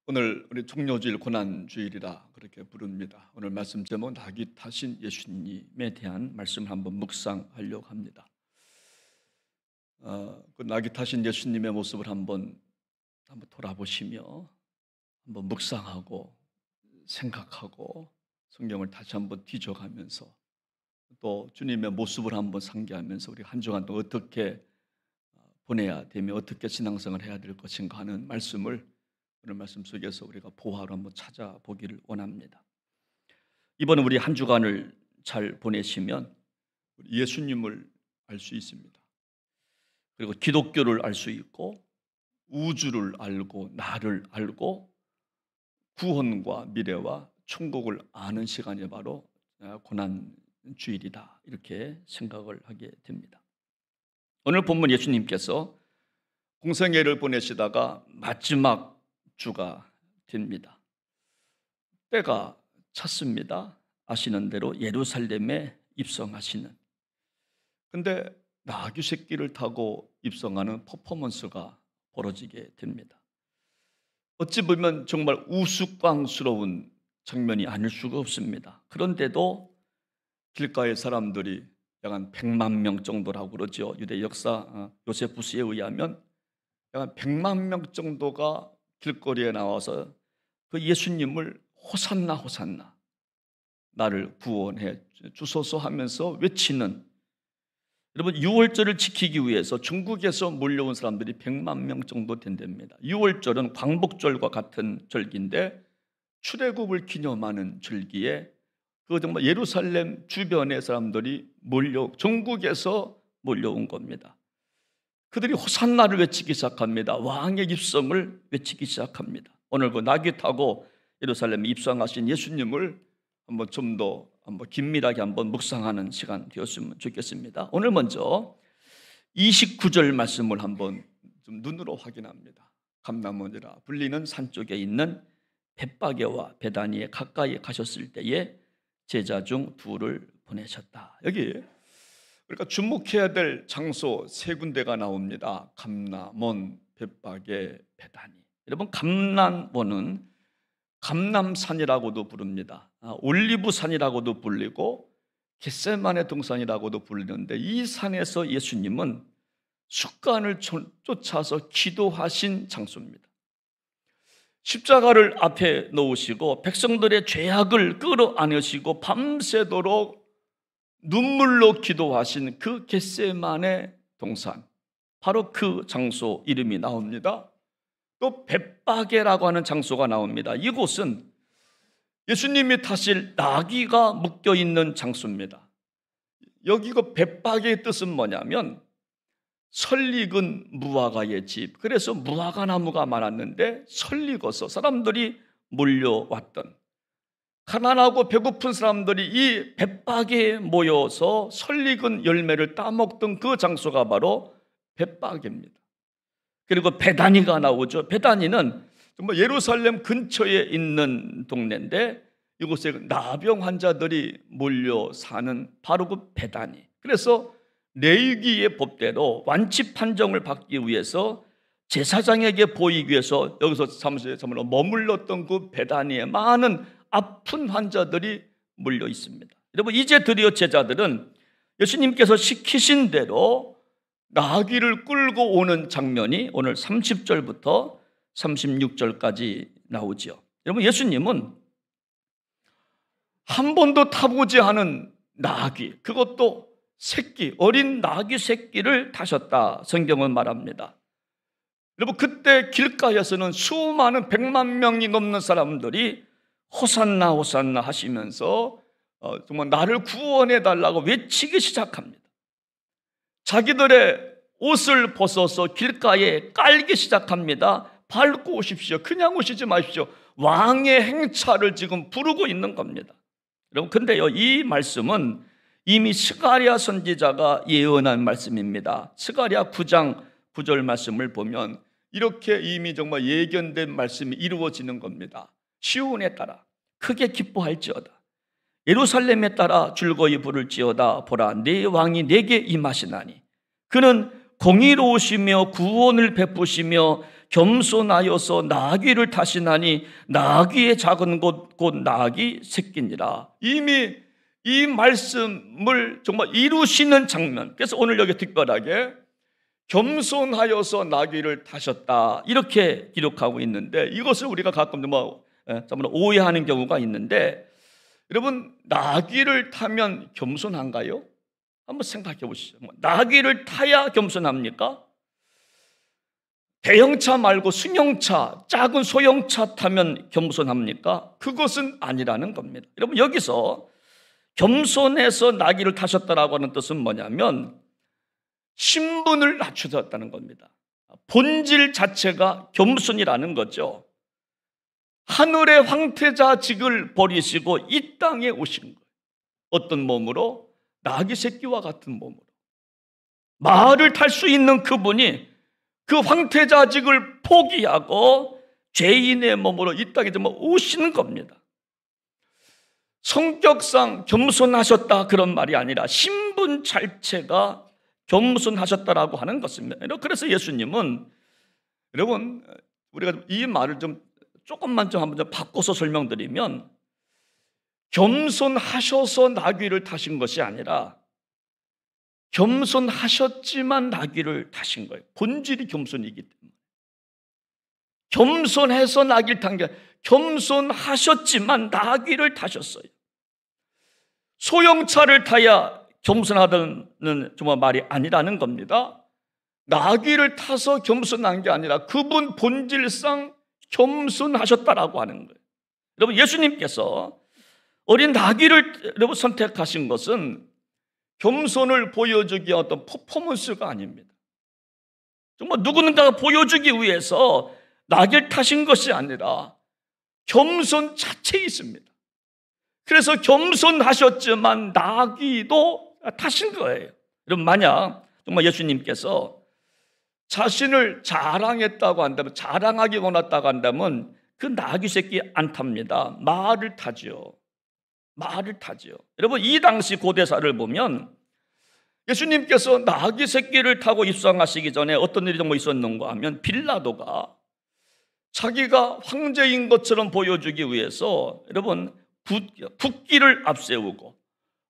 오늘 우리 종료주일 고난주일이라 그렇게 부릅니다. 오늘 말씀 제목 낙이 타신 예수님에 대한 말씀을 한번 묵상하려고 합니다. 그 낙이 타신 예수님의 모습을 한번 돌아보시며 한번 묵상하고 생각하고 성경을 다시 한번 뒤져가면서 또 주님의 모습을 한번 상기하면서 우리 한 주간 또 어떻게 보내야 되며 어떻게 신앙생활을 해야 될 것인가 하는 말씀을 오늘 말씀 속에서 우리가 보화로 한번 찾아보기를 원합니다. 이번 우리 한 주간을 잘 보내시면 예수님을 알 수 있습니다. 그리고 기독교를 알 수 있고 우주를 알고 나를 알고 구원과 미래와 천국을 아는 시간이 바로 고난주일이다, 이렇게 생각을 하게 됩니다. 오늘 본문 예수님께서 공생애를 보내시다가 마지막 주가 됩니다. 때가 찼습니다. 아시는 대로 예루살렘에 입성하시는. 근데 나귀 새끼를 타고 입성하는 퍼포먼스가 벌어지게 됩니다. 어찌 보면 정말 우스꽝스러운 장면이 아닐 수가 없습니다. 그런데도 길가의 사람들이 약 한 100만 명 정도라고 그러죠. 유대 역사 요세푸스에 의하면 약 한 100만 명 정도가 길거리에 나와서 그 예수님을 호산나 호산나 나를 구원해 주소서 하면서 외치는, 여러분, 유월절을 지키기 위해서 중국에서 몰려온 사람들이 100만 명 정도 된답니다. 유월절은 광복절과 같은 절기인데 출애굽을 기념하는 절기에 그 정말 예루살렘 주변의 사람들이 전국에서 몰려온 겁니다. 그들이 호산나를 외치기 시작합니다. 왕의 입성을 외치기 시작합니다. 오늘 그 나귀 타고 예루살렘에 입성하신 예수님을 한번 좀 더 긴밀하게 한번 묵상하는 시간 되었으면 좋겠습니다. 오늘 먼저 29절 말씀을 한번 좀 눈으로 확인합니다. 감람원이라 불리는 산 쪽에 있는 벳바게와 베다니에 가까이 가셨을 때에 제자 중 둘을 보내셨다. 여기 그러니까 주목해야 될 장소 세 군데가 나옵니다. 감람원, 벳바게, 베다니. 여러분, 감람원은 감람산이라고도 부릅니다. 올리브산이라고도 불리고 겟세마네 동산이라고도 불리는데, 이 산에서 예수님은 숫간을 쫓아서 기도하신 장소입니다. 십자가를 앞에 놓으시고 백성들의 죄악을 끌어안으시고 밤새도록 눈물로 기도하신 그 겟세마네 동산, 바로 그 장소 이름이 나옵니다. 또 벳바게라고 하는 장소가 나옵니다. 이곳은 예수님이 타실 나귀가 묶여있는 장소입니다. 여기 그 벳바게의 뜻은 뭐냐면 설익은 무화과의 집, 그래서 무화과 나무가 많았는데 설익어서 사람들이 몰려왔던, 가난하고 배고픈 사람들이 이 벳바게에 모여서 설익은 열매를 따먹던 그 장소가 바로 벳바게입니다. 그리고 베다니가 나오죠. 베다니는 정말 예루살렘 근처에 있는 동네인데 이곳에 나병 환자들이 몰려 사는 바로 그 베다니. 그래서 레위기의 법대로 완치 판정을 받기 위해서 제사장에게 보이기 위해서 여기서 사무실에 머물렀던 그 베다니에 많은 아픈 환자들이 몰려 있습니다. 여러분, 이제 드디어 제자들은 예수님께서 시키신 대로 나귀를 끌고 오는 장면이 오늘 30절부터 36절까지 나오죠. 여러분, 예수님은 한 번도 타보지 않은 나귀, 그것도 새끼, 어린 나귀 새끼를 타셨다, 성경은 말합니다. 여러분, 그때 길가에서는 수많은 100만 명이 넘는 사람들이 호산나 호산나 하시면서 정말 나를 구원해 달라고 외치기 시작합니다. 자기들의 옷을 벗어서 길가에 깔기 시작합니다. 밟고 오십시오. 그냥 오시지 마십시오. 왕의 행차를 지금 부르고 있는 겁니다. 여러분, 근데요, 이 말씀은 이미 스가랴 선지자가 예언한 말씀입니다. 스가랴 9장 9절 말씀을 보면 이렇게 이미 정말 예견된 말씀이 이루어지는 겁니다. 시온에 따라 크게 기뻐할지어다. 예루살렘에 따라 즐거이 부를지어다. 보라, 내 왕이 내게 임하시나니 그는 공의로우시며 구원을 베푸시며 겸손하여서 나귀를 타시나니 나귀의 작은 것 곧 나귀 새끼니라. 이미 이 말씀을 정말 이루시는 장면. 그래서 오늘 여기 특별하게 겸손하여서 나귀를 타셨다 이렇게 기록하고 있는데, 이것을 우리가 가끔 정말 오해하는 경우가 있는데, 여러분 나귀를 타면 겸손한가요? 한번 생각해 보시죠. 나귀를 타야 겸손합니까? 대형차 말고 승용차, 작은 소형차 타면 겸손합니까? 그것은 아니라는 겁니다. 여러분 여기서 겸손해서 나귀를 타셨다라고 하는 뜻은 뭐냐면 신분을 낮추셨다는 겁니다. 본질 자체가 겸손이라는 거죠. 하늘의 황태자직을 버리시고 이 땅에 오신 거예요. 어떤 몸으로? 나귀 새끼와 같은 몸으로. 말을 탈 수 있는 그분이 그 황태자직을 포기하고 죄인의 몸으로 이 땅에 정말 오시는 겁니다. 성격상 겸손하셨다 그런 말이 아니라 신분 자체가 겸손하셨다라고 하는 것입니다. 그래서 예수님은, 여러분 우리가 이 말을 조금만 한번 바꿔서 설명드리면, 겸손하셔서 나귀를 타신 것이 아니라 겸손하셨지만 나귀를 타신 거예요. 본질이 겸손이기 때문에. 겸손해서 나귀를 탄 게 아니라 겸손하셨지만 나귀를 타셨어요. 소형차를 타야 겸손하다는 정말 말이 아니라는 겁니다. 나귀를 타서 겸손한 게 아니라 그분 본질상 겸손하셨다라고 하는 거예요. 여러분 예수님께서 어린 나귀를 여러분 선택하신 것은 겸손을 보여주기 위한 어떤 퍼포먼스가 아닙니다. 정말 누군가가 보여주기 위해서 나귀를 타신 것이 아니라 겸손 자체에 있습니다. 그래서 겸손하셨지만 나귀도 타신 거예요. 여러분 만약 정말 예수님께서 자신을 자랑했다고 한다면, 자랑하기 원했다고 한다면 그 나귀 새끼 안 탑니다. 말을 타죠. 말을 타죠. 여러분 이 당시 고대사를 보면 예수님께서 나귀 새끼를 타고 입성하시기 전에 어떤 일이 정말 있었는가 하면, 빌라도가 자기가 황제인 것처럼 보여주기 위해서 여러분 국기를 앞세우고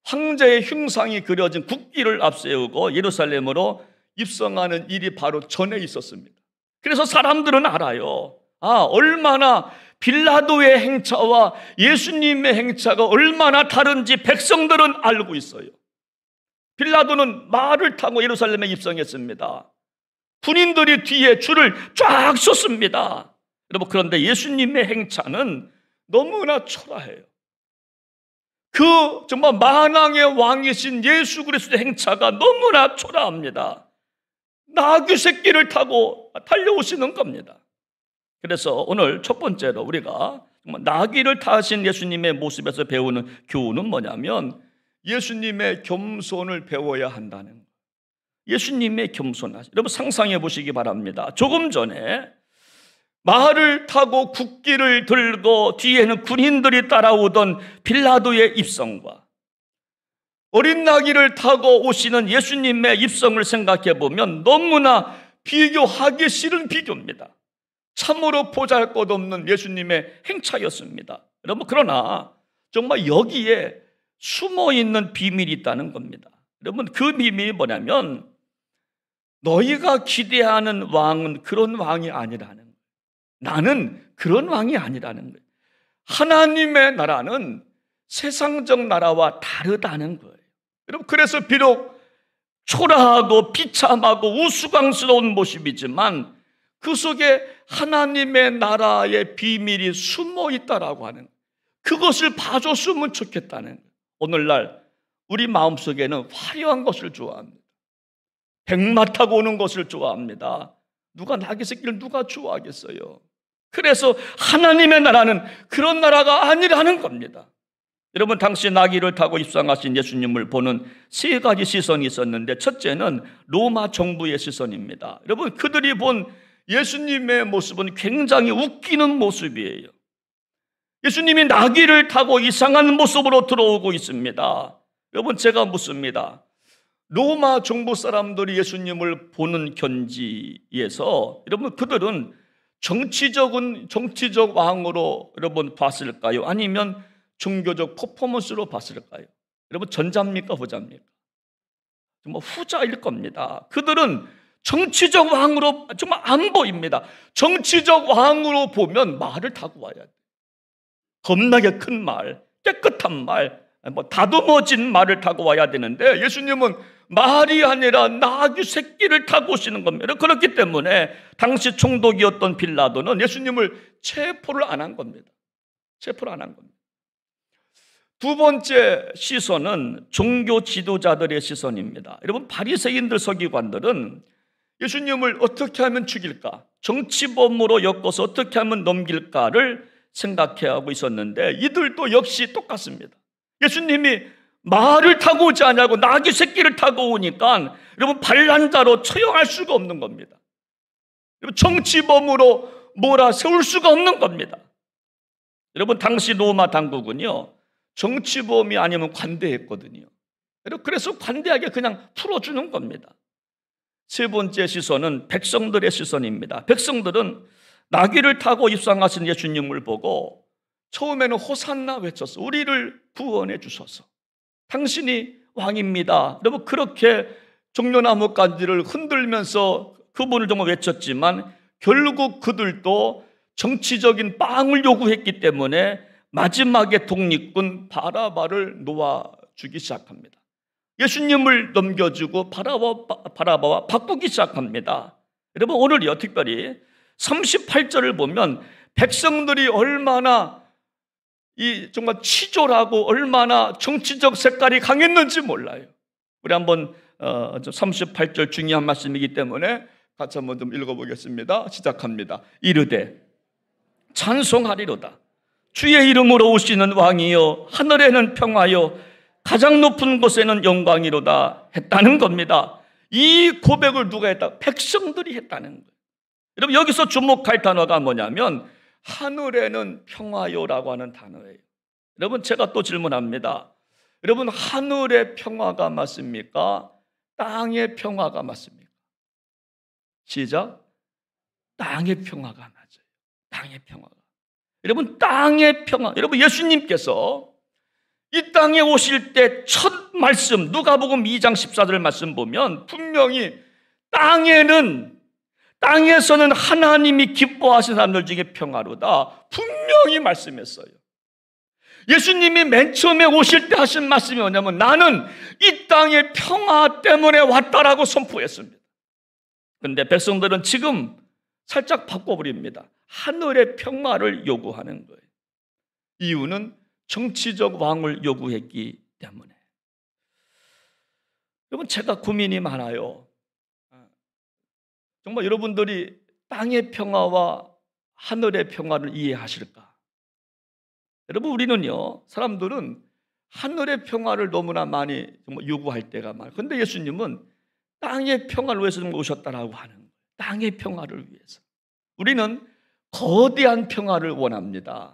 황제의 흉상이 그려진 국기를 앞세우고 예루살렘으로 입성하는 일이 바로 전에 있었습니다. 그래서 사람들은 알아요. 얼마나 빌라도의 행차와 예수님의 행차가 얼마나 다른지 백성들은 알고 있어요. 빌라도는 말을 타고 예루살렘에 입성했습니다. 군인들이 뒤에 줄을 쫙 섰습니다. 여러분 그런데 예수님의 행차는 너무나 초라해요. 그 정말 만왕의 왕이신 예수 그리스도의 행차가 너무나 초라합니다. 나귀 새끼를 타고 달려오시는 겁니다. 그래서 오늘 첫 번째로 우리가 나귀를 타신 예수님의 모습에서 배우는 교훈은 뭐냐면, 예수님의 겸손을 배워야 한다는 거예요. 예수님의 겸손하심. 여러분 상상해 보시기 바랍니다. 조금 전에 말을 타고 국기를 들고 뒤에는 군인들이 따라오던 빌라도의 입성과 어린 나귀를 타고 오시는 예수님의 입성을 생각해 보면 너무나 비교하기 싫은 비교입니다. 참으로 보잘것없는 예수님의 행차였습니다. 여러분 그러나 정말 여기에 숨어있는 비밀이 있다는 겁니다. 여러분 그 비밀이 뭐냐면, 너희가 기대하는 왕은 그런 왕이 아니라는 거예요. 나는 그런 왕이 아니라는 거예요. 하나님의 나라는 세상적 나라와 다르다는 거예요. 여러분 그래서 비록 초라하고 비참하고 우스꽝스러운 모습이지만 그 속에 하나님의 나라의 비밀이 숨어 있다라고 하는 거예요. 그것을 봐줬으면 좋겠다는 거예요. 오늘날 우리 마음속에는 화려한 것을 좋아합니다. 백마 타고 오는 것을 좋아합니다. 누가 나귀 새끼를 누가 좋아하겠어요? 그래서 하나님의 나라는 그런 나라가 아니라는 겁니다. 여러분 당시 나귀를 타고 입성하신 예수님을 보는 세 가지 시선이 있었는데, 첫째는 로마 정부의 시선입니다. 여러분 그들이 본 예수님의 모습은 굉장히 웃기는 모습이에요. 예수님이 나귀를 타고 이상한 모습으로 들어오고 있습니다. 여러분 제가 묻습니다. 로마 정부 사람들이 예수님을 보는 견지에서 여러분 그들은 정치적 왕으로 여러분 봤을까요? 아니면 종교적 퍼포먼스로 봤을까요? 여러분 전자입니까? 후자입니까? 정말 후자일 겁니다. 그들은 정치적 왕으로 정말 안 보입니다. 정치적 왕으로 보면 말을 타고 와야 돼. 겁나게 큰 말, 깨끗한 말, 다듬어진 말을 타고 와야 되는데 예수님은 말이 아니라 나귀 새끼를 타고 오시는 겁니다. 그렇기 때문에 당시 총독이었던 빌라도는 예수님을 체포를 안 한 겁니다. 체포를 안 한 겁니다. 두 번째 시선은 종교 지도자들의 시선입니다. 여러분, 바리새인들 서기관들은 예수님을 어떻게 하면 죽일까, 정치범으로 엮어서 어떻게 하면 넘길까를 생각해 하고 있었는데 이들도 역시 똑같습니다. 예수님이 말을 타고 오지 않냐고 나귀 새끼를 타고 오니까 여러분 반란자로 처형할 수가 없는 겁니다. 정치범으로 몰아세울 수가 없는 겁니다. 여러분, 당시 로마 당국은요 정치범이 아니면 관대했거든요. 그래서 관대하게 그냥 풀어주는 겁니다. 세 번째 시선은 백성들의 시선입니다. 백성들은 나귀를 타고 입성하신 예수님을 보고 처음에는 호산나 외쳤어. 우리를 구원해 주소서. 당신이 왕입니다. 여러분, 그렇게 종려나무 가지를 흔들면서 그분을 정말 외쳤지만 결국 그들도 정치적인 빵을 요구했기 때문에 마지막에 독립군 바라바를 놓아주기 시작합니다. 예수님을 넘겨주고 바라바와 바꾸기 시작합니다. 여러분, 오늘요 특별히 38절을 보면 백성들이 얼마나 정말 치졸하고 얼마나 정치적 색깔이 강했는지 몰라요. 우리 한번 38절 중요한 말씀이기 때문에 같이 한번 좀 읽어보겠습니다. 시작합니다. 이르되 찬송하리로다. 주의 이름으로 오시는 왕이여, 하늘에는 평화여, 가장 높은 곳에는 영광이로다 했다는 겁니다. 이 고백을 누가 했다? 백성들이 했다는 거예요. 여러분, 여기서 주목할 단어가 뭐냐면 하늘에는 평화요라고 하는 단어예요. 여러분, 제가 또 질문합니다. 여러분, 하늘의 평화가 맞습니까? 땅의 평화가 맞습니까? 시작. 땅의 평화가 맞아요. 땅의 평화가. 여러분, 땅의 평화. 여러분, 예수님께서 이 땅에 오실 때 첫 말씀, 누가복음 2장 14절 말씀 보면 분명히 땅에서는 하나님이 기뻐하시는 사람들 중에 평화로다 분명히 말씀했어요. 예수님이 맨 처음에 오실 때 하신 말씀이 뭐냐면 나는 이 땅의 평화 때문에 왔다라고 선포했습니다. 그런데 백성들은 지금 살짝 바꿔버립니다. 하늘의 평화를 요구하는 거예요. 이유는 정치적 왕을 요구했기 때문에. 여러분, 제가 고민이 많아요. 정말 여러분들이 땅의 평화와 하늘의 평화를 이해하실까? 여러분, 우리는요, 사람들은 하늘의 평화를 너무나 많이 정말 요구할 때가 많아요. 그런데 예수님은 땅의 평화를 위해서 오셨다라고 하는 거예요. 땅의 평화를 위해서. 우리는 거대한 평화를 원합니다.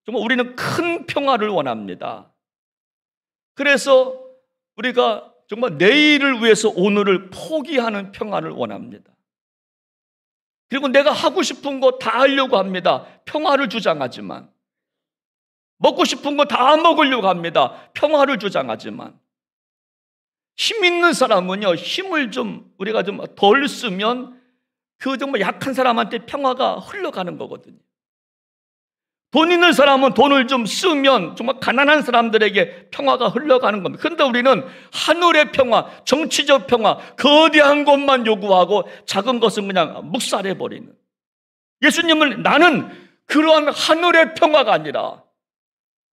정말 우리는 큰 평화를 원합니다. 그래서 우리가 정말 내일을 위해서 오늘을 포기하는 평화를 원합니다. 그리고 내가 하고 싶은 거 다 하려고 합니다. 평화를 주장하지만. 먹고 싶은 거 다 먹으려고 합니다. 평화를 주장하지만. 힘 있는 사람은요, 힘을 우리가 좀 덜 쓰면 그 정말 약한 사람한테 평화가 흘러가는 거거든요. 돈 있는 사람은 돈을 좀 쓰면 정말 가난한 사람들에게 평화가 흘러가는 겁니다. 그런데 우리는 하늘의 평화, 정치적 평화, 거대한 것만 요구하고 작은 것은 그냥 묵살해버리는. 예수님은 나는 그러한 하늘의 평화가 아니라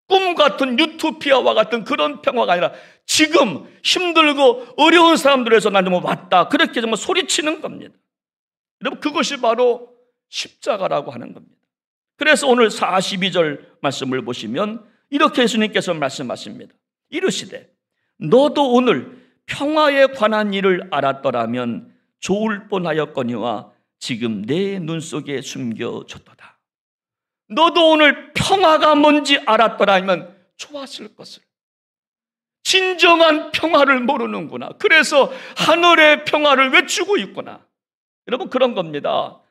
꿈 같은 유토피아와 같은 그런 평화가 아니라 지금 힘들고 어려운 사람들에서 나는 왔다. 그렇게 정말 소리치는 겁니다. 여러분, 그것이 바로 십자가라고 하는 겁니다. 그래서 오늘 42절 말씀을 보시면 이렇게 예수님께서 말씀하십니다. 이르시되 너도 오늘 평화에 관한 일을 알았더라면 좋을 뻔하였거니와 지금 내 눈 속에 숨겨졌도다. 너도 오늘 평화가 뭔지 알았더라면 좋았을 것을. 진정한 평화를 모르는구나. 그래서 하늘의 평화를 외치고 있구나. 여러분, 그런 겁니다.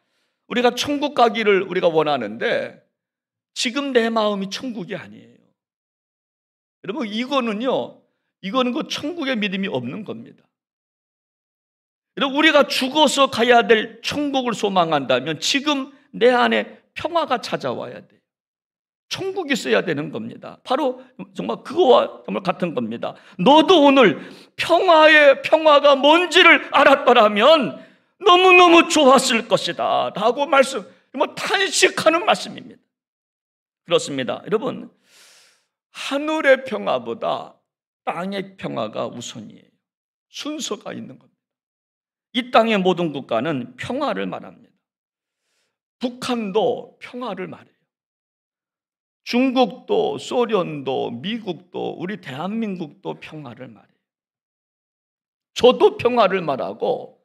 우리가 천국 가기를 우리가 원하는데 지금 내 마음이 천국이 아니에요. 여러분, 이거는 그 천국의 믿음이 없는 겁니다. 여러분, 우리가 죽어서 가야 될 천국을 소망한다면 지금 내 안에 평화가 찾아와야 돼요. 천국이 있어야 되는 겁니다. 바로 정말 그거와 정말 같은 겁니다. 너도 오늘 평화의 평화가 뭔지를 알았더라면 너무너무 좋았을 것이다 라고 정말 탄식하는 말씀입니다. 그렇습니다. 여러분, 하늘의 평화보다 땅의 평화가 우선이에요. 순서가 있는 겁니다. 이 땅의 모든 국가는 평화를 말합니다. 북한도 평화를 말해요. 중국도, 소련도, 미국도, 우리 대한민국도 평화를 말해요. 저도 평화를 말하고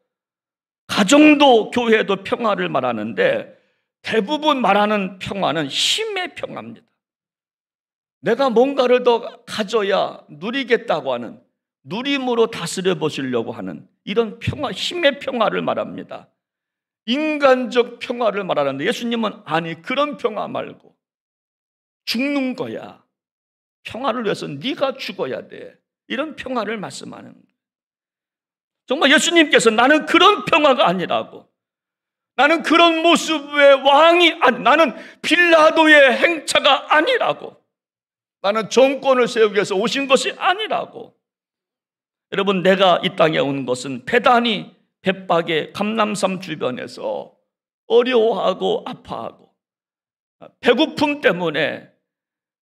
가정도, 교회도 평화를 말하는데 대부분 말하는 평화는 힘의 평화입니다. 내가 뭔가를 더 가져야 누리겠다고 하는, 누림으로 다스려 보시려고 하는 이런 평화, 힘의 평화를 말합니다. 인간적 평화를 말하는데 예수님은 아니, 그런 평화 말고 죽는 거야. 평화를 위해서 네가 죽어야 돼. 이런 평화를 말씀하는 거예요. 정말 예수님께서 나는 그런 평화가 아니라고, 나는 그런 모습의 왕이 나는 빌라도의 행차가 아니라고, 나는 정권을 세우기 위해서 오신 것이 아니라고. 여러분, 내가 이 땅에 온 것은 배단이 벳박의 감람산 주변에서 어려워하고 아파하고 배고픔 때문에,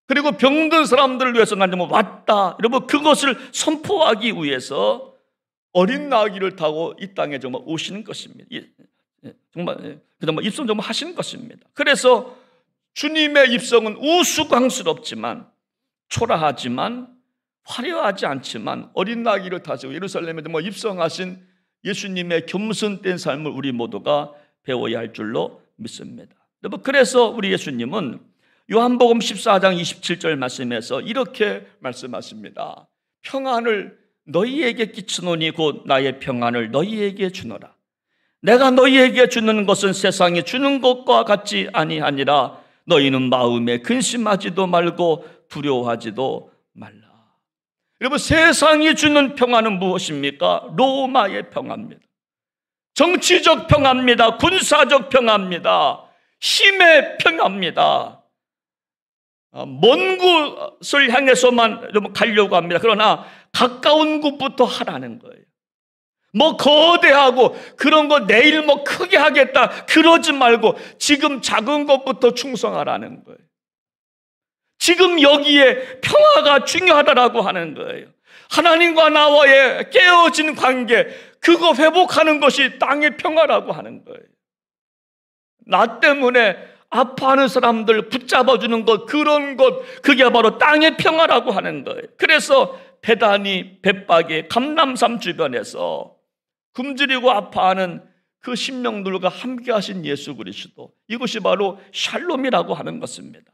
그리고 병든 사람들을 위해서 난 정말 왔다. 여러분, 그것을 선포하기 위해서 어린 나귀를 타고 이 땅에 정말 오시는 것입니다. 정말 입성 정말 하시는 것입니다. 그래서 주님의 입성은 우스꽝스럽지만, 초라하지만, 화려하지 않지만 어린 나귀를 타시고 예루살렘에 정말 입성하신 예수님의 겸손된 삶을 우리 모두가 배워야 할 줄로 믿습니다. 여러분, 그래서 우리 예수님은 요한복음 14장 27절 말씀에서 이렇게 말씀하십니다. 평안을 너희에게 끼치노니 곧 나의 평안을 너희에게 주노라. 내가 너희에게 주는 것은 세상이 주는 것과 같지 아니하니라. 너희는 마음에 근심하지도 말고 두려워하지도 말라. 여러분, 세상이 주는 평안은 무엇입니까? 로마의 평안입니다. 정치적 평안입니다. 군사적 평안입니다. 힘의 평안입니다. 먼 곳을 향해서만 가려고 합니다. 그러나 가까운 곳부터 하라는 거예요. 뭐 거대하고 그런 거 내일 뭐 크게 하겠다 그러지 말고 지금 작은 것부터 충성하라는 거예요. 지금 여기에 평화가 중요하다라고 하는 거예요. 하나님과 나와의 깨어진 관계, 그거 회복하는 것이 땅의 평화라고 하는 거예요. 나 때문에 아파하는 사람들 붙잡아주는 것, 그런 것, 그게 바로 땅의 평화라고 하는 거예요. 그래서 베다니 벳박의 감람산 주변에서 굶주리고 아파하는 그 심령들과 함께 하신 예수 그리스도, 이것이 바로 샬롬이라고 하는 것입니다.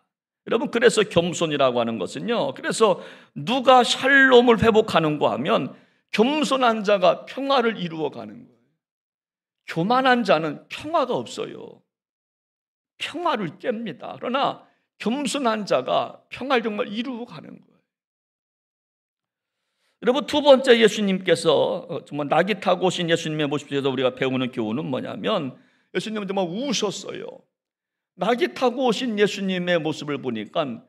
여러분, 그래서 겸손이라고 하는 것은요, 그래서 누가 샬롬을 회복하는가 하면 겸손한 자가 평화를 이루어가는 거예요. 교만한 자는 평화가 없어요. 평화를 깹니다. 그러나 겸손한 자가 평화를 정말 이루어가는 거예요. 여러분, 두 번째 예수님께서 정말 낙이 타고 오신 예수님의 모습에서 우리가 배우는 교훈은 뭐냐면, 예수님은 정말 우셨어요. 낙이 타고 오신 예수님의 모습을 보니까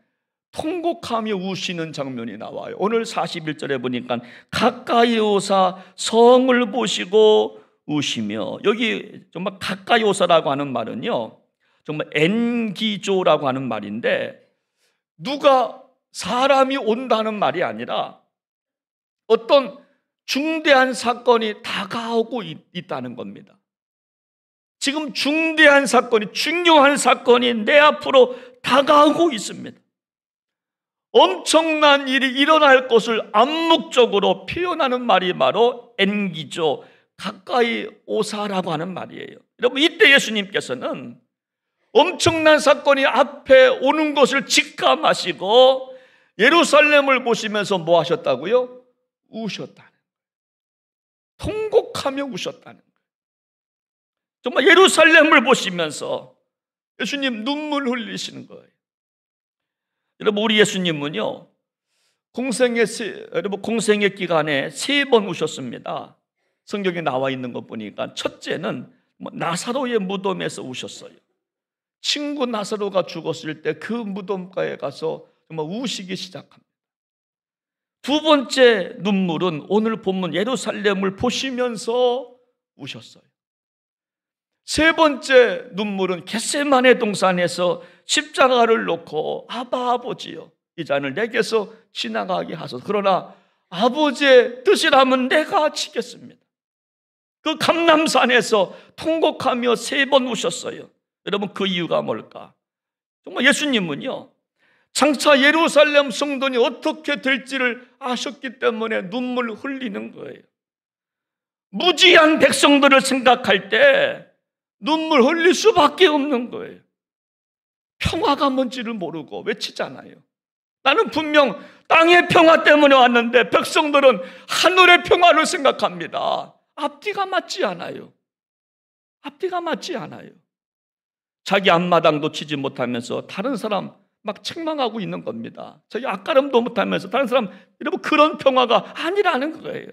통곡하며 우시는 장면이 나와요. 오늘 41절에 보니까 가까이 오사 성을 보시고 우시며, 여기 정말 가까이 오사라고 하는 말은요, 정말 엔기조라고 하는 말인데, 누가 사람이 온다는 말이 아니라 어떤 중대한 사건이 다가오고 있다는 겁니다. 지금 중대한 사건이, 중요한 사건이 내 앞으로 다가오고 있습니다. 엄청난 일이 일어날 것을 암묵적으로 표현하는 말이 바로 엔기조, 가까이 오사라고 하는 말이에요. 여러분, 이때 예수님께서는 엄청난 사건이 앞에 오는 것을 직감하시고 예루살렘을 보시면서 뭐 하셨다고요? 우셨다는 거예요. 통곡하며 우셨다는 거예요. 정말 예루살렘을 보시면서 예수님 눈물 흘리시는 거예요. 여러분, 우리 예수님은요, 공생의 기간에 3번 우셨습니다. 성경에 나와 있는 것 보니까 첫째는 나사로의 무덤에서 우셨어요. 친구 나사로가 죽었을 때 그 무덤가에 가서 정말 우시기 시작합니다. 두 번째 눈물은 오늘 본문 예루살렘을 보시면서 우셨어요. 세 번째 눈물은 겟세마네 동산에서 십자가를 놓고 아바 아버지여, 이 잔을 내게서 지나가게 하소서. 그러나 아버지의 뜻이라면 내가 지겠습니다. 그 감람산에서 통곡하며 3번 우셨어요. 여러분, 그 이유가 뭘까? 정말 예수님은요, 장차 예루살렘 성전이 어떻게 될지를 아셨기 때문에 눈물을 흘리는 거예요. 무지한 백성들을 생각할 때 눈물 흘릴 수밖에 없는 거예요. 평화가 뭔지를 모르고 외치잖아요. 나는 분명 땅의 평화 때문에 왔는데 백성들은 하늘의 평화를 생각합니다. 앞뒤가 맞지 않아요. 앞뒤가 맞지 않아요. 자기 앞마당도 치지 못하면서 다른 사람 막 책망하고 있는 겁니다. 자기 앞가름도 못하면서 다른 사람, 여러분, 그런 평화가 아니라는 거예요.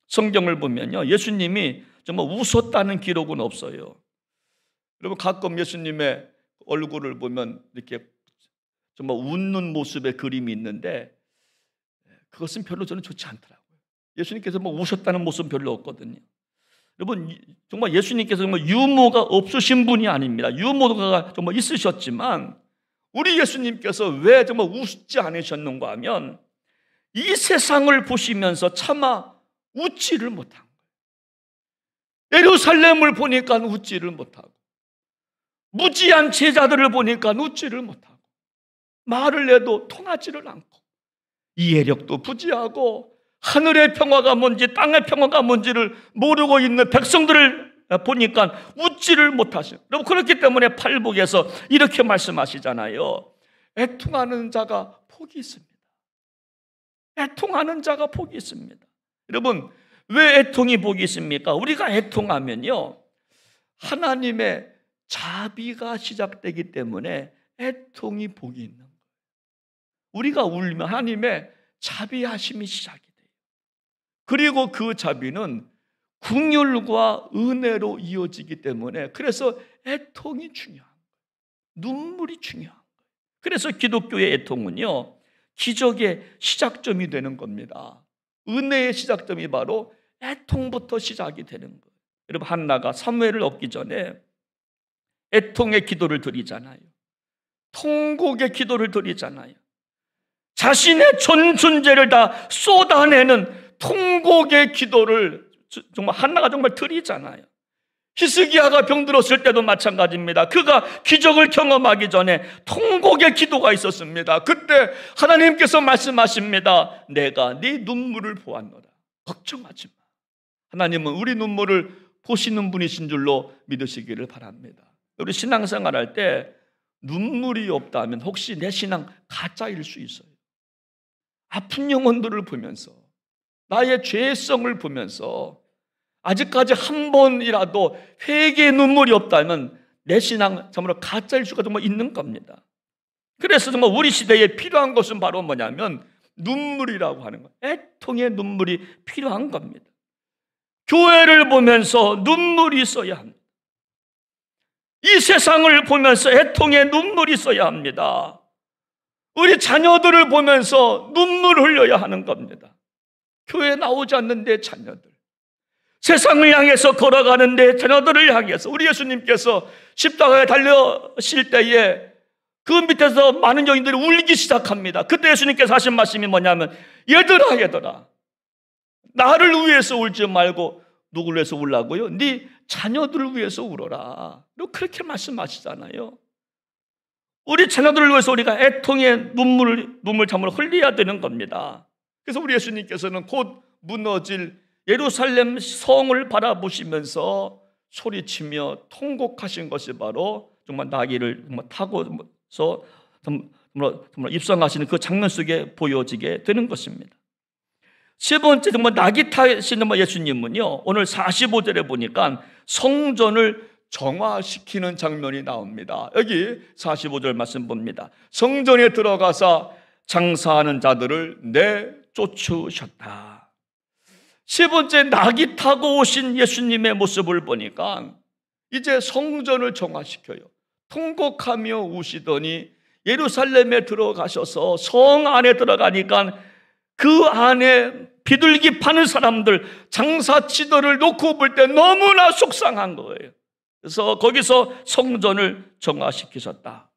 성경을 보면요, 예수님이 정말 웃었다는 기록은 없어요. 여러분, 가끔 예수님의 얼굴을 보면 이렇게 정말 웃는 모습의 그림이 있는데 그것은 별로 저는 좋지 않더라고요. 예수님께서 뭐 우셨다는 모습은 별로 없거든요. 여러분, 정말 예수님께서 정말 유머가 없으신 분이 아닙니다. 유머가 정말 있으셨지만 우리 예수님께서 왜 정말 웃지 않으셨는가 하면 이 세상을 보시면서 차마 웃지를 못한 거예요. 예루살렘을 보니까 웃지를 못하고, 무지한 제자들을 보니까 웃지를 못하고, 말을 해도 통하지를 않고, 이해력도 부지하고, 하늘의 평화가 뭔지 땅의 평화가 뭔지를 모르고 있는 백성들을 보니까 웃지를 못하셔요. 여러분, 그렇기 때문에 팔복에서 이렇게 말씀하시잖아요. 애통하는 자가 복이 있습니다. 애통하는 자가 복이 있습니다. 여러분, 왜 애통이 복이 있습니까? 우리가 애통하면요, 하나님의 자비가 시작되기 때문에 애통이 복이 있는 거예요. 우리가 울면 하나님의 자비하심이 시작이 돼요. 그리고 그 자비는 긍휼과 은혜로 이어지기 때문에, 그래서 애통이 중요한 거예요. 눈물이 중요한 거예요. 그래서 기독교의 애통은요, 기적의 시작점이 되는 겁니다. 은혜의 시작점이 바로 애통부터 시작이 되는 거예요. 여러분, 한나가 사무엘을 얻기 전에 애통의 기도를 드리잖아요. 통곡의 기도를 드리잖아요. 자신의 전 존재를 다 쏟아내는 통곡의 기도를 정말 한나가 정말 드리잖아요. 히스기야가 병들었을 때도 마찬가지입니다. 그가 기적을 경험하기 전에 통곡의 기도가 있었습니다. 그때 하나님께서 말씀하십니다. 내가 네 눈물을 보았노라. 걱정하지 마. 하나님은 우리 눈물을 보시는 분이신 줄로 믿으시기를 바랍니다. 우리 신앙생활 할 때 눈물이 없다면 혹시 내 신앙 가짜일 수 있어요. 아픈 영혼들을 보면서, 나의 죄성을 보면서 아직까지 한 번이라도 회개의 눈물이 없다면 내 신앙 정말 가짜일 수가 정말 있는 겁니다. 그래서 정말 우리 시대에 필요한 것은 바로 뭐냐면 눈물이라고 하는 거예요. 애통의 눈물이 필요한 겁니다. 교회를 보면서 눈물이 있어야 합니다. 이 세상을 보면서 애통의 눈물이 있어야 합니다. 우리 자녀들을 보면서 눈물을 흘려야 하는 겁니다. 교회에 나오지 않는 내 자녀들, 세상을 향해서 걸어가는 내 자녀들을 향해서 우리 예수님께서 십자가에 달려실 때에 그 밑에서 많은 여인들이 울기 시작합니다. 그때 예수님께서 하신 말씀이 뭐냐면, 얘들아 나를 위해서 울지 말고 누구를 위해서 울라고요? 네 자녀들을 위해서 울어라. 그렇게 말씀하시잖아요. 우리 자녀들을 위해서 우리가 애통의 눈물 참으로 흘려야 되는 겁니다. 그래서 우리 예수님께서는 곧 무너질 예루살렘 성을 바라보시면서 소리치며 통곡하신 것이 바로 정말 나귀를 타고서 정말 입성하시는 그 장면 속에 보여지게 되는 것입니다. 세 번째 정말 낙이 타시는 예수님은요, 오늘 45절에 보니까 성전을 정화시키는 장면이 나옵니다. 여기 45절 말씀 봅니다. 성전에 들어가서 장사하는 자들을 내쫓으셨다. 세 번째, 낙이 타고 오신 예수님의 모습을 보니까 이제 성전을 정화시켜요. 통곡하며 우시더니 예루살렘에 들어가셔서 성 안에 들어가니까 그 안에 비둘기 파는 사람들, 장사치들을 놓고 볼 때 너무나 속상한 거예요. 그래서 거기서 성전을 정화시키셨다.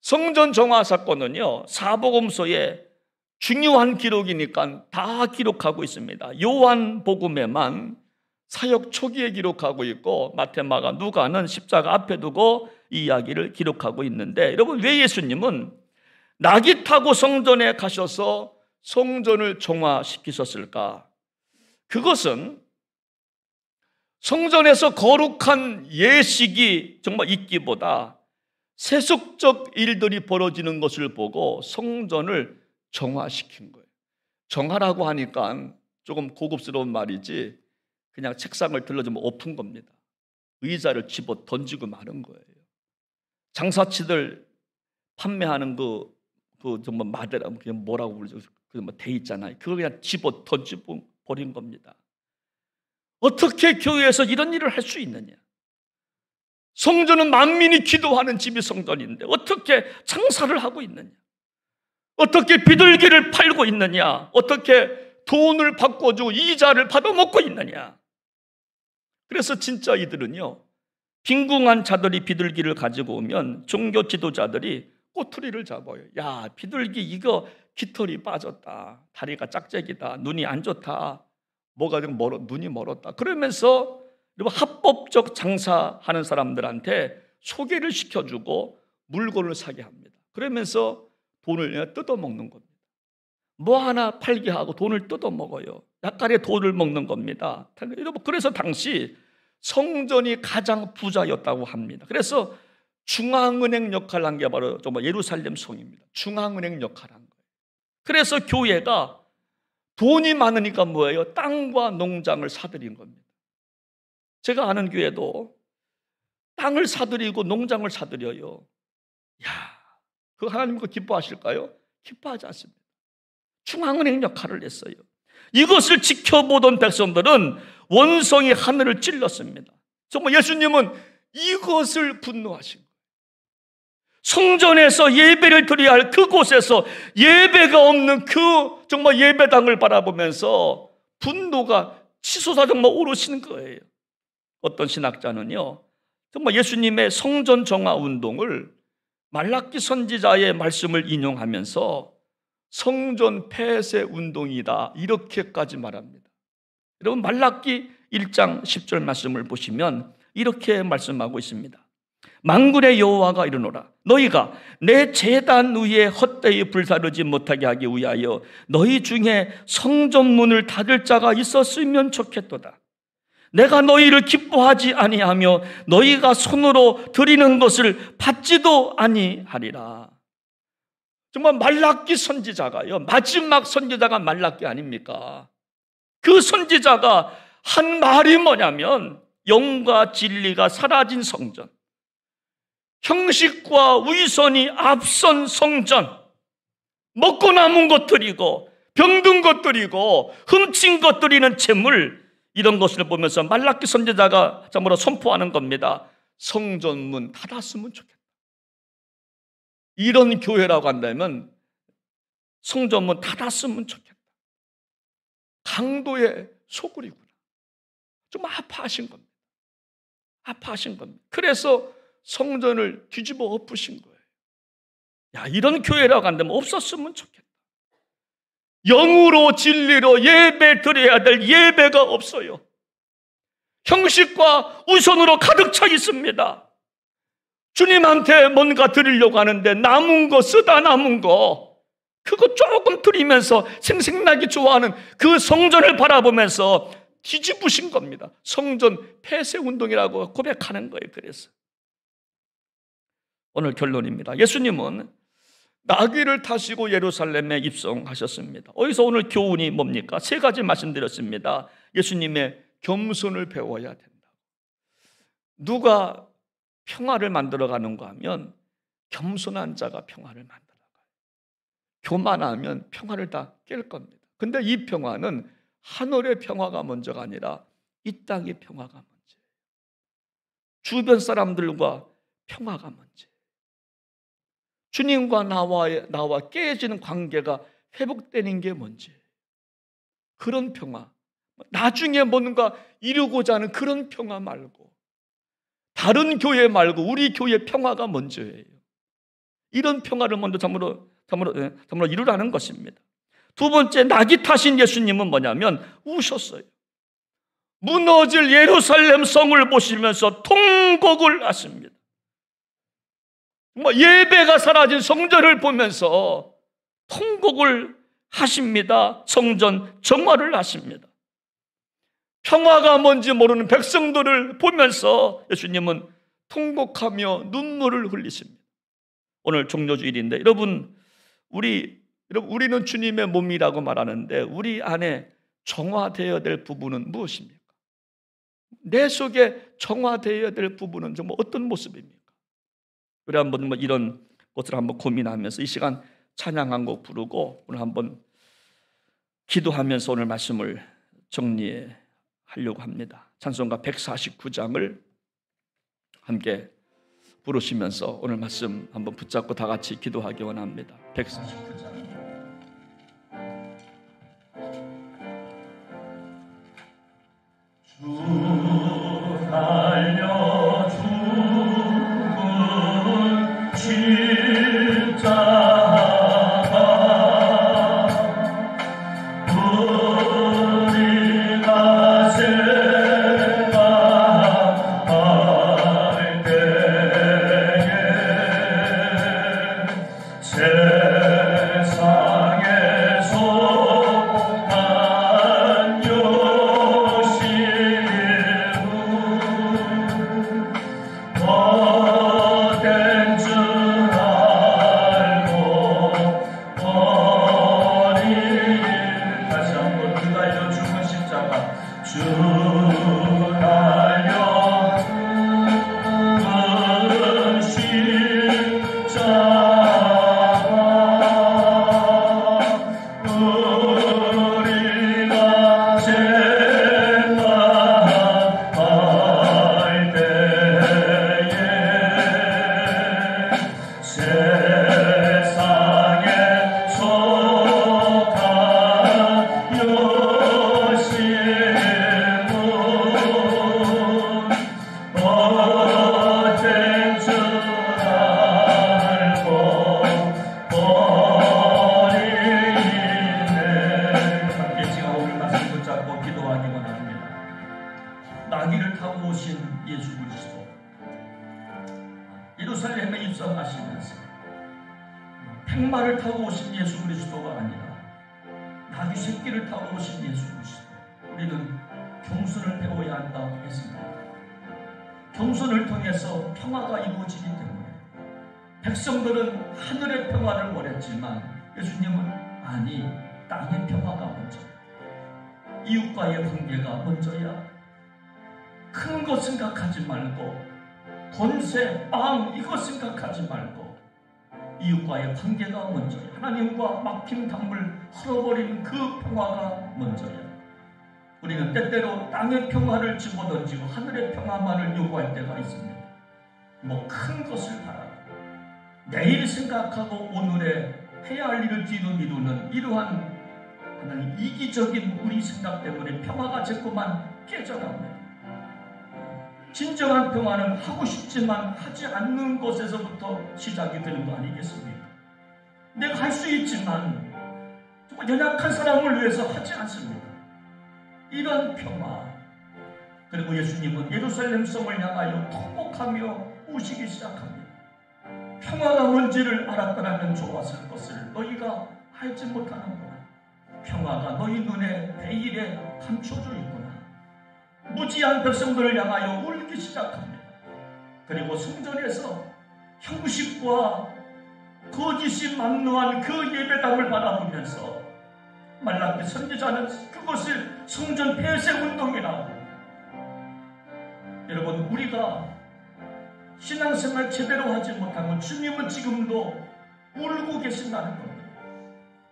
성전 정화 사건은요, 사복음서에 중요한 기록이니까 다 기록하고 있습니다. 요한복음에만 사역 초기에 기록하고 있고, 마태, 마가, 누가는 십자가 앞에 두고 이 이야기를 기록하고 있는데, 여러분, 왜 예수님은 낙이 타고 성전에 가셔서 성전을 정화시키셨을까? 그것은 성전에서 거룩한 예식이 정말 있기보다 세속적 일들이 벌어지는 것을 보고 성전을 정화시킨 거예요. 정화라고 하니까 조금 고급스러운 말이지, 그냥 책상을 들러주면 엎은 겁니다. 의자를 집어 던지고 마는 거예요. 장사치들 판매하는 그 정말 마대라, 그냥 뭐라고 부르죠? 그 뭐 돼 있잖아요. 그거 그냥 집어 던지고 버린 겁니다. 어떻게 교회에서 이런 일을 할 수 있느냐? 성전은 만민이 기도하는 집이 성전인데 어떻게 장사를 하고 있느냐? 어떻게 비둘기를 팔고 있느냐? 어떻게 돈을 바꿔주고 이자를 받아먹고 있느냐? 그래서 진짜 이들은요, 빈궁한 자들이 비둘기를 가지고 오면 종교 지도자들이 꼬투리를 잡아요. 야, 비둘기 이거 깃털이 빠졌다, 다리가 짝짝이다, 눈이 안 좋다, 뭐가 좀 눈이 멀었다, 그러면서 합법적 장사하는 사람들한테 소개를 시켜주고 물건을 사게 합니다. 그러면서 돈을 뜯어먹는 겁니다. 뭐 하나 팔게 하고 돈을 뜯어먹어요. 약간의 돈을 먹는 겁니다. 그래서 당시 성전이 가장 부자였다고 합니다. 그래서 중앙은행 역할을 한 게 바로 정말 예루살렘 성입니다. 중앙은행 역할을 한 거예요. 그래서 교회가 돈이 많으니까 뭐예요? 땅과 농장을 사들인 겁니다. 제가 아는 교회도 땅을 사들이고 농장을 사들여요. 야, 그 하나님 그 기뻐하실까요? 기뻐하지 않습니다. 중앙은행 역할을 했어요. 이것을 지켜보던 백성들은 원성이 하늘을 찔렀습니다. 정말 예수님은 이것을 분노하신 거예요. 성전에서 예배를 드려야 할 그곳에서 예배가 없는 그 정말 예배당을 바라보면서 분노가 치솟아 정말 오르시는 거예요. 어떤 신학자는요, 정말 예수님의 성전 정화 운동을 말라기 선지자의 말씀을 인용하면서 성전 폐쇄 운동이다, 이렇게까지 말합니다. 여러분, 말라기 1장 10절 말씀을 보시면 이렇게 말씀하고 있습니다. 만군의 여호와가 이르노라, 너희가 내 제단 위에 헛되이 불사르지 못하게 하기 위하여 너희 중에 성전문을 닫을 자가 있었으면 좋겠도다. 내가 너희를 기뻐하지 아니하며 너희가 손으로 드리는 것을 받지도 아니하리라. 정말 말라기 선지자가요, 마지막 선지자가 말라기 아닙니까? 그 선지자가 한 말이 뭐냐면, 영과 진리가 사라진 성전, 형식과 위선이 앞선 성전, 먹고 남은 것들이고 병든 것들이고 훔친 것들이는 재물, 이런 것을 보면서 말라기 선지자가 참으로 선포하는 겁니다. 성전문 닫았으면 좋겠다. 이런 교회라고 한다면 성전문 닫았으면 좋겠다. 강도의 소굴이구나. 좀 아파하신 겁니다. 아파하신 겁니다. 그래서 성전을 뒤집어 엎으신 거예요. 야, 이런 교회라고 한다면 없었으면 좋겠다. 영으로 진리로 예배 드려야 될 예배가 없어요. 형식과 우선으로 가득 차 있습니다. 주님한테 뭔가 드리려고 하는데 남은 거, 쓰다 남은 거, 그거 조금 드리면서 생색나게 좋아하는 그 성전을 바라보면서 뒤집으신 겁니다. 성전 폐쇄 운동이라고 고백하는 거예요. 그래서 오늘 결론입니다. 예수님은 나귀를 타시고 예루살렘에 입성하셨습니다. 어디서 오늘 교훈이 뭡니까? 세 가지 말씀드렸습니다. 예수님의 겸손을 배워야 된다. 누가 평화를 만들어가는가 하면 겸손한 자가 평화를 만들어가요. 교만하면 평화를 다 깰 겁니다. 근데 이 평화는 하늘의 평화가 먼저가 아니라 이 땅의 평화가 문제예요. 주변 사람들과 평화가 문제예요. 주님과 나와 깨지는 관계가 회복되는 게 문제예요. 그런 평화, 나중에 뭔가 이루고자 하는 그런 평화 말고, 다른 교회 말고 우리 교회 평화가 먼저예요. 이런 평화를 먼저 참으로 이루라는 것입니다. 두 번째, 낙이 타신 예수님은 뭐냐면 우셨어요. 무너질 예루살렘 성을 보시면서 통곡을 하십니다. 예배가 사라진 성전을 보면서 통곡을 하십니다. 성전 정화를 하십니다. 평화가 뭔지 모르는 백성들을 보면서 예수님은 통곡하며 눈물을 흘리십니다. 오늘 종료주일인데 여러분, 우리는 주님의 몸이라고 말하는데 우리 안에 정화되어야 될 부분은 무엇입니까? 내 속에 정화되어야 될 부분은 정말 어떤 모습입니까? 우리 한번 이런 것을 한번 고민하면서 이 시간 찬양 한 곡 부르고 오늘 한번 기도하면서 오늘 말씀을 정리해 하려고 합니다. 찬송가 149장을 함께 부르시면서 오늘 말씀 한번 붙잡고 다 같이 기도하기 원합니다. 149장. 주 달려 죽은 십자가 예루살렘에 입성하시면서 팽마를 타고 오신 예수 그리스도가 아니라 나귀 새끼를 타고 오신 예수 그리스도. 우리는 겸손을 배워야 한다고 했습니다. 겸손을 통해서 평화가 이루어지기 때문에 백성들은 하늘의 평화를 원했지만 예수님은 아니, 땅의 평화가 먼저야. 이웃과의 관계가 먼저야. 큰 거 생각하지 말고 권세, 빵 이거 생각하지 말고 이웃과의 관계가 먼저야. 하나님과 막힌 담을 헐어버리는 그 평화가 먼저야. 우리는 때때로 땅의 평화를 집어던지고 하늘의 평화만을 요구할 때가 있습니다. 뭐 큰 것을 바라고 내일 생각하고 오늘에 해야 할 일을 뒤로 미루는 이러한 하나님 이기적인 우리 생각 때문에 평화가 자꾸만 깨져나옵니다. 진정한 평화는 하고 싶지만 하지 않는 것에서부터 시작이 되는 거 아니겠습니까? 내가 할 수 있지만 정말 연약한 사람을 위해서 하지 않습니다. 이런 평화. 그리고 예수님은 예루살렘 성을 향하여 통곡하며 우시기 시작합니다. 평화가 뭔지를 알았더라면 좋았을 것을 너희가 알지 못하는구나. 평화가 너희 눈에 베일에 감춰져 있구나. 무지한 백성들을 향하여 울기 시작합니다. 그리고 성전에서 형식과 거짓이 만노한 그 예배당을 바라보면서 말라기 선지자는 그것을 성전 폐쇄 운동이라고. 여러분, 우리가 신앙생활 제대로 하지 못하면 주님은 지금도 울고 계신다는 겁니다.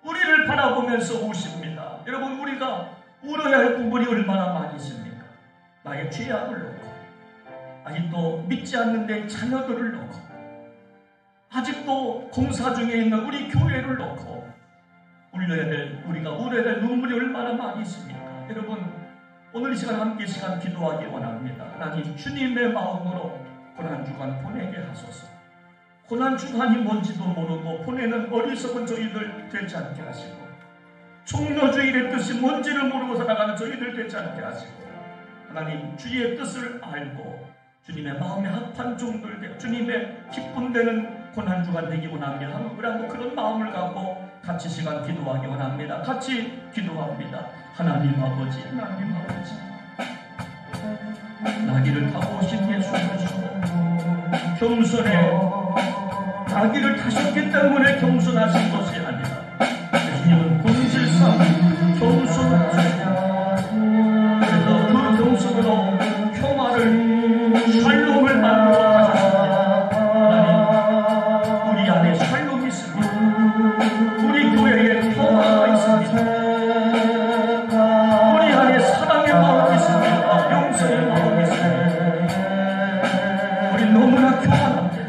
우리를 바라보면서 우십니다. 여러분, 우리가 울어야 할 부분이 얼마나 많이 있습니까? 나의 죄악을 놓고, 아직도 믿지 않는 내 자녀들을 놓고, 아직도 공사 중에 있는 우리 교회를 놓고 우리가 울어야 될 눈물이 얼마나 많이 있습니까? 여러분, 오늘 이 시간 함께 시간 기도하기 원합니다. 하나님, 주님의 마음으로 고난주간 보내게 하소서. 고난주간이 뭔지도 모르고 보내는 어리석은 저희들 되지 않게 하시고, 종료주일의 뜻이 뭔지를 모르고 살아가는 저희들 되지 않게 하시고, 하나님, 주의 뜻을 알고 주님의 마음에 합한 종들 되고 주님의 기쁨 되는 고난주간 되기 원합니다. 한번 그런 마음을 갖고 같이 시간 기도하기 원합니다. 같이 기도합니다. 하나님 아버지, 하나님 아버지, 나귀를 타고 오신 예수 그리스도, 겸손해 나귀를 타셨기 때문에 겸손하신 것이 아니라 예수님은 본질상 겸손하셨습니다. 그래서 그 겸손으로 평화를, 샬롬을 만들어 가셨습니다. 하나님, 우리 안에 샬롬이 있습니다. 우리 교회에 평화가 있습니다. 우리 안에 사랑의 마음이 있습니다. 용서의 마음이 있습니다. 우리 너무나 교만합니다.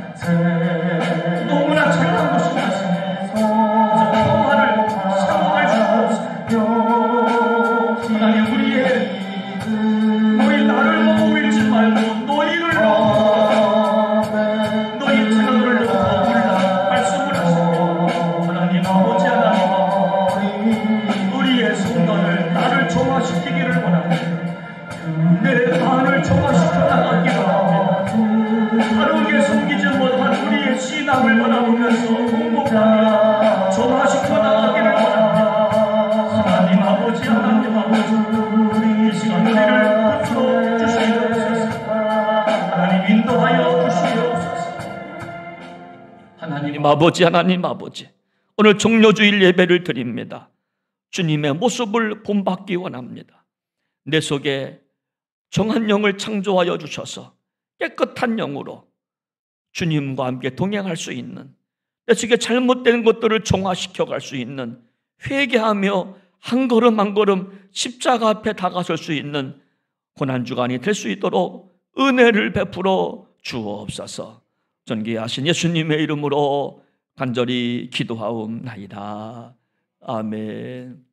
너무나 잘난 것이 많습니다. 그래서 평화를 사모할 수 없습니다. 하나님, 우리의 너희 나를 보고 울지 말고 너희를 보고 너희 자녀들을 보고 울라 말씀을 하십니다. 하나님 아버지, 하나님, 우리의 성도를 나를 정화시키기를 원합니다. 내 마음을 정화시켜 나가기를 원합니다. 바르게 섬기지 못한 우리의 신앙을 바라보면서 공복하며 정화시켜 나가기를 원합니다. 하나님 아버지, 하나님 아버지, 이 시간 우리를 붙들어 주시옵소서. 하나님 인도하여 주시옵소서. 하나님 아버지, 하나님 아버지, 오늘 종료주일 예배를 드립니다. 주님의 모습을 본받기 원합니다. 내 속에 정한 영을 창조하여 주셔서 깨끗한 영으로 주님과 함께 동행할 수 있는, 내 속에 잘못된 것들을 정화시켜 갈 수 있는, 회개하며 한 걸음 한 걸음 십자가 앞에 다가설 수 있는 고난주간이 될 수 있도록 은혜를 베풀어 주옵소서. 존귀하신 예수님의 이름으로 간절히 기도하옵나이다. 아멘.